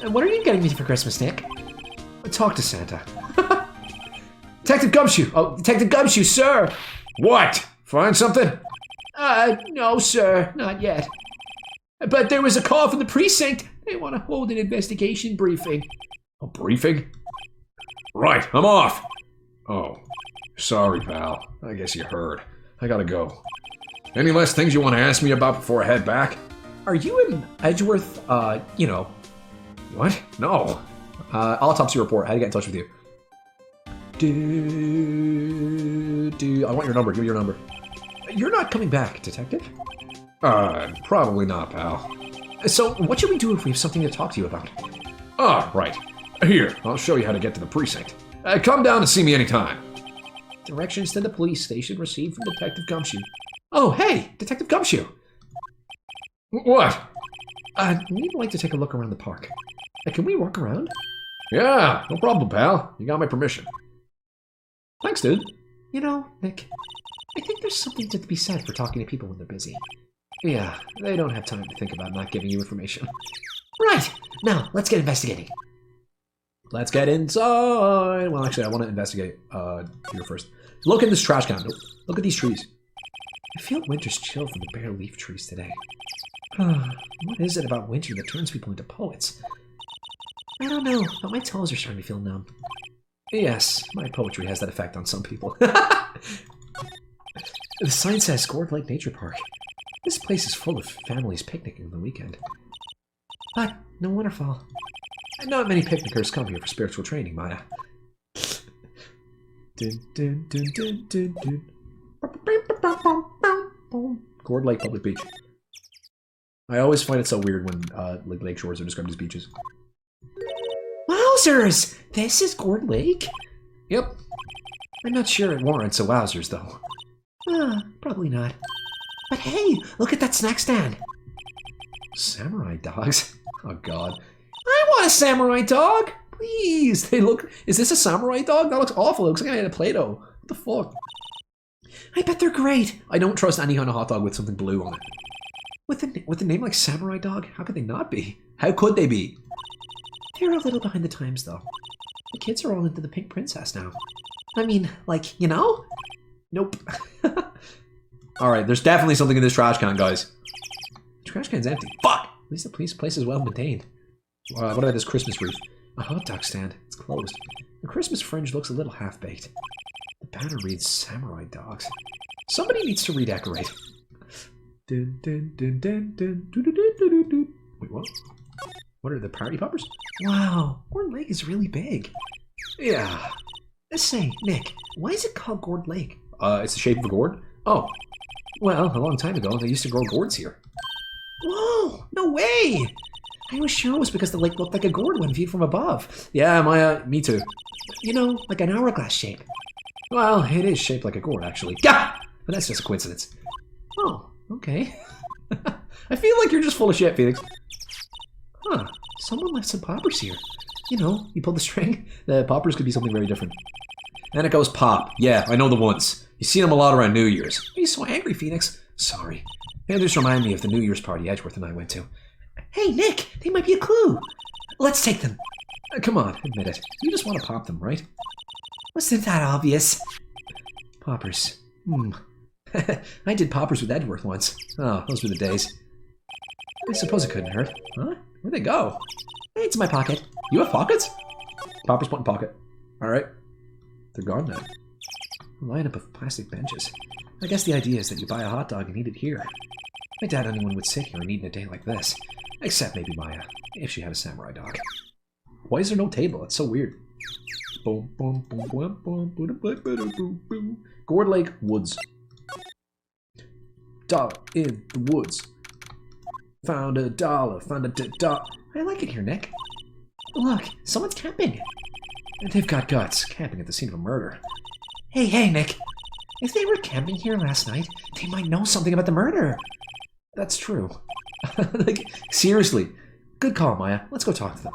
What are you getting me for Christmas, Nick? Talk to Santa. Detective Gumshoe! Oh, Detective Gumshoe, sir! What? Find something? No, sir. Not yet. But there was a call from the precinct. They want to hold an investigation briefing. A briefing? Right, I'm off! Oh, sorry, pal. I guess you heard. I gotta go. Any last things you want to ask me about before I head back? Are you in Edgeworth, you know... What? No. Autopsy report. How to get in touch with you? I want your number. Give me your number. You're not coming back, Detective? Probably not, pal. So, what should we do if we have something to talk to you about? Ah, right. Here, I'll show you how to get to the precinct. Come down and see me anytime. Directions to the police station received from Detective Gumshoe. Oh, hey, Detective Gumshoe. What? We'd like to take a look around the park. Can we walk around? Yeah, no problem, pal. You got my permission. Thanks, dude. You know, Nick, I think there's something to be said for talking to people when they're busy. Yeah, they don't have time to think about not giving you information. Right! Now, let's get investigating. Let's get inside. Well, actually, I want to investigate here first. Look in this trash can. Look at these trees. I feel winter's chill from the bare leaf trees today. What is it about winter that turns people into poets? I don't know, but my toes are starting to feel numb. Yes, my poetry has that effect on some people. The sign says Gourd Lake Nature Park. This place is full of families picnicking on the weekend. But no waterfall. And not many picnickers come here for spiritual training, Maya. Gourd Lake Public Beach. I always find it so weird when like lake shores are described as beaches. Wowzers! This is Gourd Lake? Yep. I'm not sure it warrants a wowzers, though. Probably not. But hey, look at that snack stand. Samurai dogs? Oh god. I want a samurai dog! Please! They look... Is this a samurai dog? That looks awful. It looks like I had a Play-Doh. What the fuck? I bet they're great. I don't trust any kind of hot dog with something blue on it. With a name like Samurai Dog, How could they not be? How could they be? they're a little behind the times, though. The kids are all into the Pink Princess now. I mean, like, you know? Nope. Alright, there's definitely something in this trash can, guys. The trash can's empty. Fuck! At least the place is well maintained. What about this Christmas wreath? A hot dog stand. It's closed. The Christmas fringe looks a little half-baked. The banner reads Samurai Dogs. Somebody needs to redecorate. Wait, what? What are the party poppers? Wow, Gourd Lake is really big. Yeah. Say, Nick, why is it called Gourd Lake? It's the shape of a gourd? Oh. Well, a long time ago, they used to grow gourds here. Whoa, no way! I was sure it was because the lake looked like a gourd when viewed from above. Yeah, me too. You know, like an hourglass shape. Well, it is shaped like a gourd, actually. Gah! But that's just a coincidence. Oh, okay. I feel like you're just full of shit, Felix. Huh, someone left some poppers here. You know, you pull the string. The poppers could be something very different. And it goes pop. Yeah, I know the ones. You see them a lot around New Year's. Why are you so angry, Phoenix? Sorry. They just remind me of the New Year's party Edgeworth and I went to. Hey, Nick, they might be a clue. Let's take them. Come on, admit it. You just want to pop them, right? Wasn't that obvious? Poppers. I did poppers with Edgeworth once. Oh, those were the days. I suppose it couldn't hurt. Huh? Where'd they go? It's in my pocket. You have pockets? Poppers put in pocket. Alright. They're gone now. A lineup of plastic benches. I guess the idea is that you buy a hot dog and eat it here. I doubt anyone would sit here and eat in a day like this. Except maybe Maya, if she had a samurai dog. Why is there no table? It's so weird. Boom, boom, boom, boom, boom, boom, boom, boom, boom, boom. Gourd Lake Woods. Dollar in the woods. Found a dollar, found a dollar. I like it here, Nick. Look, someone's camping. And they've got guts, camping at the scene of a murder. Hey, Nick. If they were camping here last night, they might know something about the murder. That's true. Like, seriously. Good call, Maya. Let's go talk to them.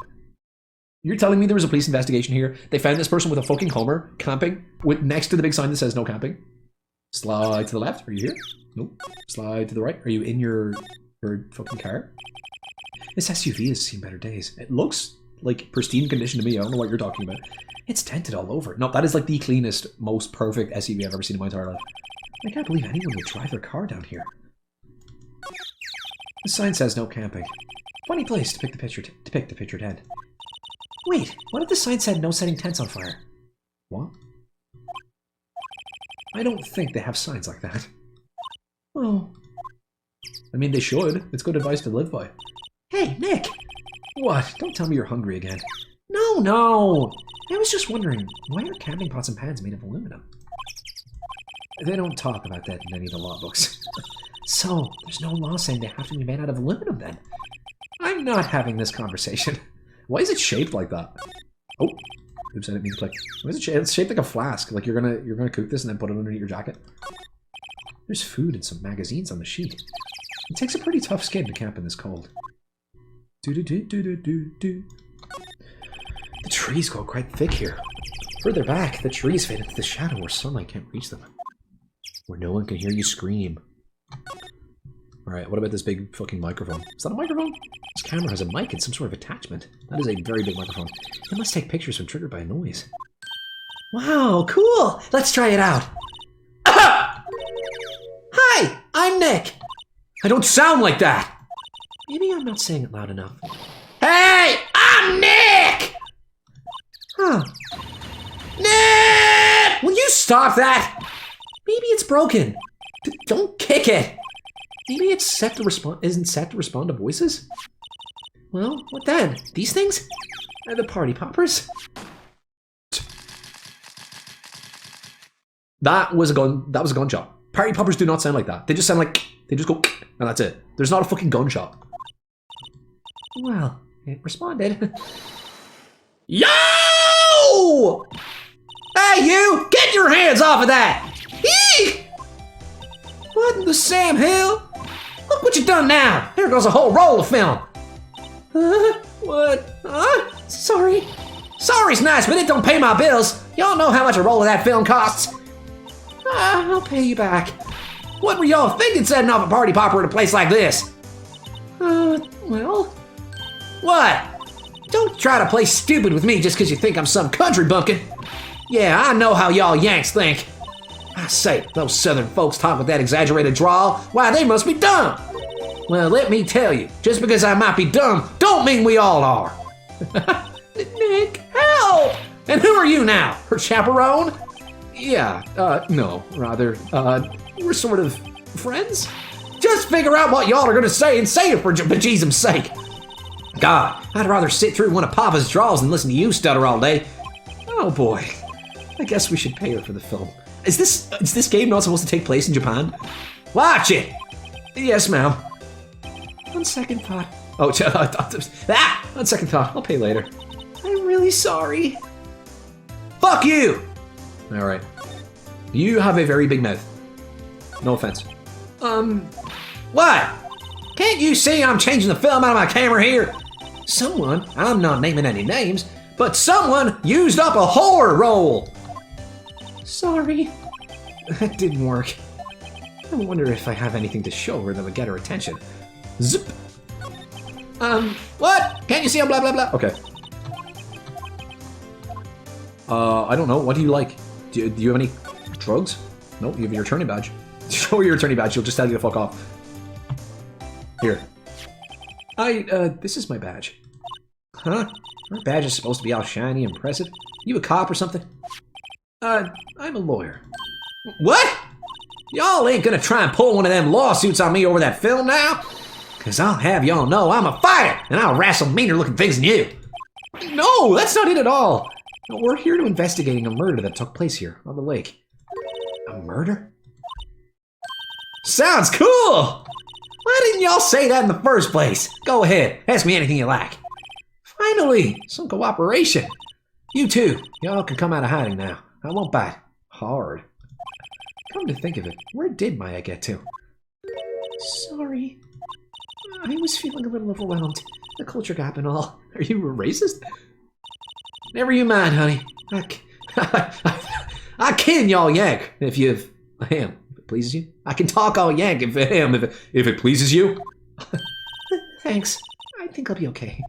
You're telling me there was a police investigation here? They found this person with a fucking Hummer camping with next to the big sign that says no camping? Slide to the left. Are you here? Nope. Slide to the right. Are you in your fucking car? This SUV has seen better days. It looks like pristine condition to me. I don't know what you're talking about. It's dented all over. No, that is like the cleanest, most perfect SUV I've ever seen in my entire life. I can't believe anyone would drive their car down here. The sign says no camping. Funny place to pick the pictured head. Wait, what if the sign said no setting tents on fire? What? I don't think they have signs like that. Oh. I mean, they should. It's good advice to live by. Hey, Nick! What? Don't tell me you're hungry again. No! I was just wondering, why are camping pots and pans made of aluminum? They don't talk about that in any of the law books. So, there's no law saying they have to be made out of aluminum then. I'm not having this conversation. Why is it shaped like that? Oh, oops! I didn't mean to click. Why is it shaped? It's shaped like a flask. Like you're gonna cook this and then put it underneath your jacket. There's food and some magazines on the sheet. It takes a pretty tough skin to camp in this cold. The trees grow quite thick here. Further back, the trees fade into the shadow where sunlight can't reach them. Where no one can hear you scream. Alright, what about this big fucking microphone? Is that a microphone? This camera has a mic and some sort of attachment. That is a very big microphone. It must take pictures when triggered by a noise. Wow, cool! Let's try it out! Hi, I'm Nick! I don't sound like that! Maybe I'm not saying it loud enough. Hey, I'm Nick! Huh. Nick! Will you stop that? Maybe it's broken. Don't kick it. Maybe it's set to respond. Isn't set to respond to voices? Well, what then? These things? Are the party poppers? That was a gun. That was a gunshot. Party poppers do not sound like that. They just sound like they just go, and that's it. There's not a fucking gunshot. Well, it responded. Yo! Hey, you! Get your hands off of that! Eek! What in the Sam Hill? Look what you done now! Here goes a whole roll of film. What? Sorry. Sorry's nice, but it don't pay my bills. Y'all know how much a roll of that film costs. I'll pay you back. What were y'all thinking setting off a party popper at a place like this? Well... What? Don't try to play stupid with me just because you think I'm some country bumpkin. Yeah, I know how y'all Yanks think. I say, those southern folks talk with that exaggerated drawl, why, they must be dumb. Well, let me tell you, just because I might be dumb, don't mean we all are. Nick, help! And who are you now? Her chaperone? Yeah, no, rather, we're sort of friends? Just figure out what y'all are gonna say and say it for bejesus's sake. God, I'd rather sit through one of Papa's draws than listen to you stutter all day. Oh boy, I guess we should pay her for the film. Is this game not supposed to take place in Japan? Watch it! Yes, ma'am. On second thought. Oh, on second thought, I'll pay later. I'm really sorry. Fuck you! Alright. You have a very big mouth. No offense. What? Can't you see I'm changing the film out of my camera here? Someone, I'm not naming any names, but someone used up a whore roll. Sorry. That didn't work. I wonder if I have anything to show her that would get her attention. Zip. What? Can't you see I'm blah blah blah? Okay. I don't know. What do you like? Do you have any drugs? No, you have your attorney badge. Show her your attorney badge, she'll just tell you to fuck off. Here. This is my badge. Huh? My badge is supposed to be all shiny and impressive. You a cop or something? I'm a lawyer. What? Y'all ain't gonna try and pull one of them lawsuits on me over that film now? Cause I'll have y'all know I'm a fighter, and I'll wrestle meaner looking things than you. No, that's not it at all. We're here to investigating a murder that took place here on the lake. A murder? Sounds cool! Why didn't y'all say that in the first place? Go ahead, ask me anything you like. Finally, some cooperation. You two, y'all can come out of hiding now. I won't bite hard. Come to think of it, where did Maya get to? Sorry. I was feeling a little overwhelmed. The culture gap and all. Are you a racist? Never you mind, honey. I can y'all yank if you him. If it pleases you. I can talk all yank if it pleases you. Thanks. I think I'll be okay.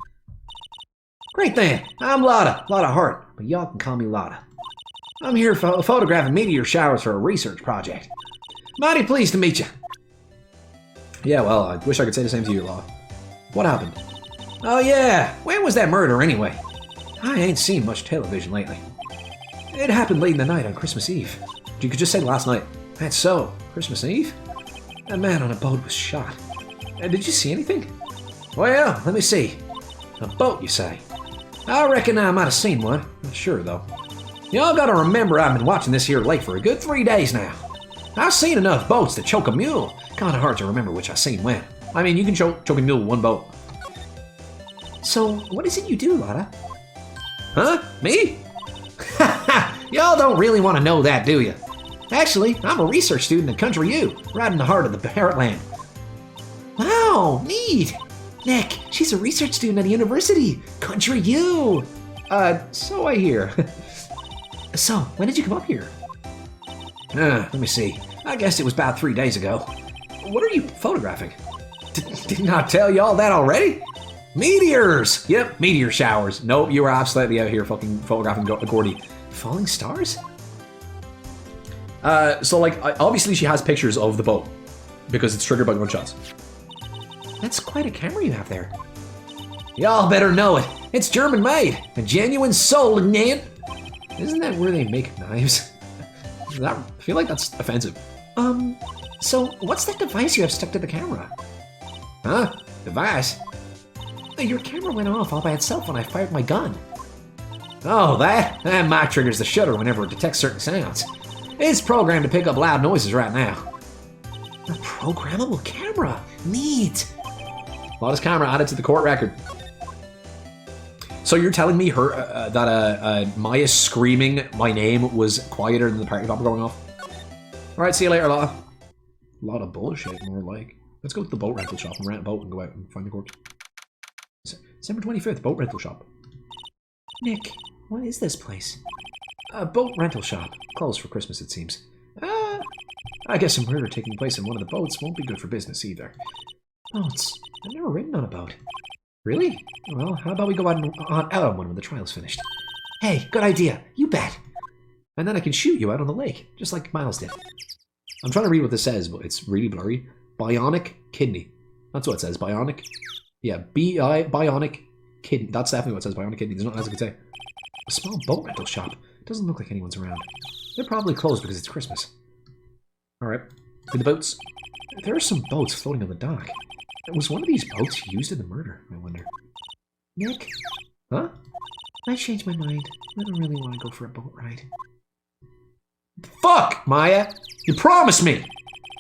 Great then. I'm Lotta Hart, but y'all can call me Lotta. I'm here photographing meteor showers for a research project. Mighty pleased to meet you. Yeah, well, I wish I could say the same to you, Law. What happened? Oh yeah, when was that murder anyway? I ain't seen much television lately. It happened late in the night on Christmas Eve. You could just say last night. That's so. Christmas Eve? A man on a boat was shot. Did you see anything? Well, let me see. A boat, you say? I reckon I might have seen one. Not sure, though. Y'all gotta remember I've been watching this here lake for a good 3 days now. I've seen enough boats to choke a mule. Kinda hard to remember which I seen when. I mean, you can choke a mule with one boat. So, what is it you do, Lotta? Huh? Me? Y'all don't really want to know that, do you? Actually, I'm a research student at Country U, right in the heart of the Parrot Land. Wow, neat! Nick, she's a research student at a university. Country U! So I hear. So, when did you come up here? Let me see. I guess it was about 3 days ago. What are you photographing? Didn't I tell y'all that already? Meteors! Yep, meteor showers. Nope, you were absolutely out here fucking photographing Gordy. Falling stars? So like, obviously she has pictures of the boat because it's triggered by gunshots. That's quite a camera you have there. Y'all better know it. It's German made. A genuine soul man. Isn't that where they make knives? I feel like that's offensive. So what's that device you have stuck to the camera? Huh? Device? Your camera went off all by itself when I fired my gun. Oh, that? That mic triggers the shutter whenever it detects certain sounds. It's programmed to pick up loud noises right now. A programmable camera. Neat. Lotta's camera added to the court record. So you're telling me that Maya screaming my name was quieter than the party popper going off? All right, see you later, Lotta. A lot of bullshit, more like. Let's go to the boat rental shop and rent a boat and go out and find the corpse. December 25th, boat rental shop. Nick, what is this place? A boat rental shop. Closed for Christmas, it seems. I guess a murder taking place in one of the boats won't be good for business either. Boats? I've never ridden on a boat. Really? Well, how about we go out on one when the trial's finished? Hey, good idea. You bet. And then I can shoot you out on the lake, just like Miles did. I'm trying to read what this says, but it's really blurry. Bionic kidney. That's what it says, bionic. Yeah, bionic kidney. That's definitely what it says, bionic kidney. There's nothing else I could say. A small boat rental shop. Doesn't look like anyone's around. They're probably closed because it's Christmas. Alright. In the boats. There are some boats floating on the dock. Was one of these boats used in the murder, I wonder? Nick? Huh? I changed my mind. I don't really want to go for a boat ride. Fuck, Maya! You promised me!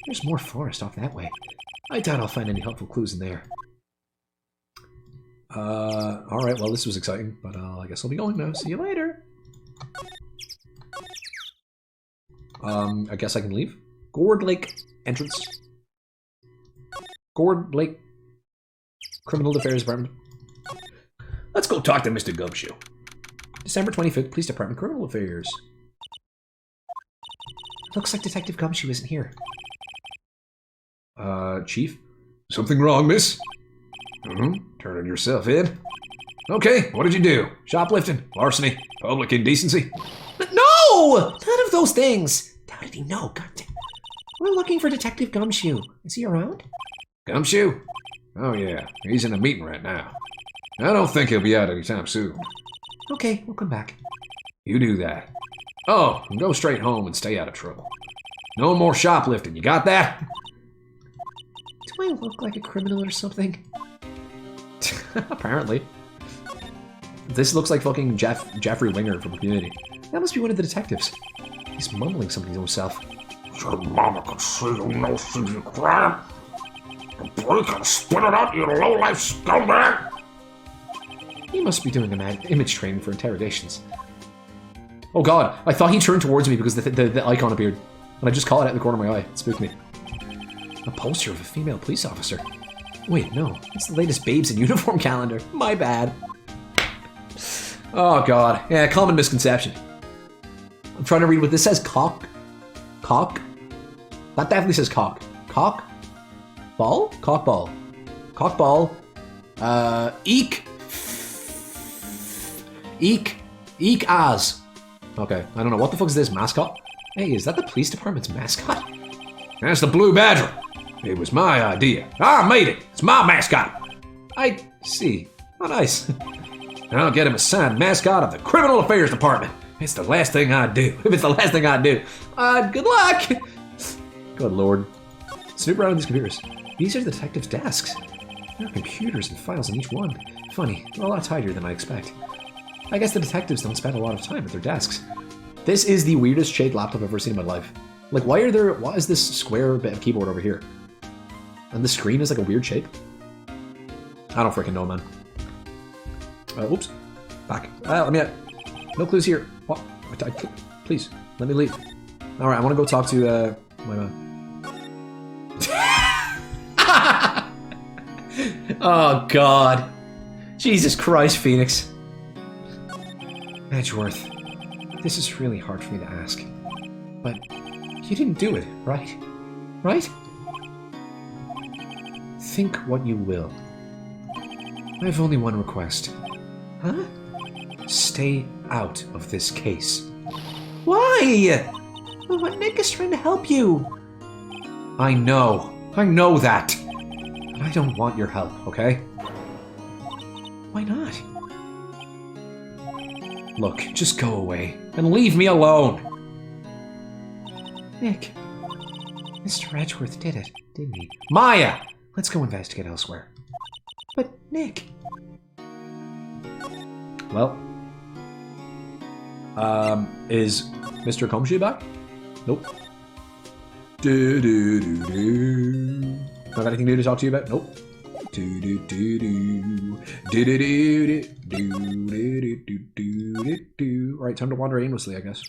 There's more forest off that way. I doubt I'll find any helpful clues in there. Alright, well this was exciting, but I guess I'll be going now. See you later! I guess I can leave? Gourd Lake entrance. Gourd Lake Criminal Affairs Department. Let's go talk to Mr. Gumshoe. December 25th, Police Department, Criminal Affairs. Looks like Detective Gumshoe isn't here. Chief? Something wrong, miss? Turning yourself in? Okay, what did you do? Shoplifting? Larceny? Public indecency? No! None of those things! How did he know? God damn. We're looking for Detective Gumshoe. Is he around? Gumshoe? Oh yeah, he's in a meeting right now. I don't think he'll be out anytime soon. Okay, we'll come back. You do that. Oh, and go straight home and stay out of trouble. No more shoplifting, you got that? Do I look like a criminal or something? Apparently. This looks like fucking Jeffrey Winger from Community. That must be one of the detectives. He's mumbling something to himself. Your mama can see you no see you crap. Break and spit it out, you low-life scumbag! He must be doing image training for interrogations. Oh god, I thought he turned towards me because the icon appeared. And I just caught it out of the corner of my eye. It spooked me. A poster of a female police officer. Wait, no. It's the latest Babes in Uniform calendar. My bad. Oh god. Yeah, common misconception. I'm trying to read what this says. Cock? Cock? That definitely says cock. Cock? Ball? Cock ball. Cock ball. Eek. Eek. Eek Oz. Okay, I don't know. What the fuck is this mascot? Hey, is that the police department's mascot? That's the Blue Badger. It was my idea. I made it. It's my mascot. I see. Oh, nice. I'll get him assigned mascot of the Criminal Affairs Department. It's the last thing I do. If it's the last thing I do. Good luck. Good lord. Snoop around these computers. These are the detectives' desks. There are computers and files in each one. Funny, a lot tidier than I expect. I guess the detectives don't spend a lot of time at their desks. This is the weirdest shaped laptop I've ever seen in my life. Like, why is this square bit of keyboard over here? And the screen is like a weird shape? I don't freaking know, man. Oops. Back. Let me out. No clues here. What? Please, let me leave. Alright, I want to go talk to, my man. Oh, God. Jesus Christ, Phoenix. Edgeworth, this is really hard for me to ask. But you didn't do it, right? Right? Think what you will. I have only one request. Huh? Stay out of this case. Why? Well, Nick is trying to help you. I know that. But I don't want your help, okay? Why not? Look, just go away and leave me alone. Nick, Mr. Edgeworth did it, didn't he? Maya! Let's go investigate elsewhere. But, Nick... Well... is Mr. Comshy back? Nope. Not anything new to talk to you about? Nope. Right, time to wander aimlessly, I guess.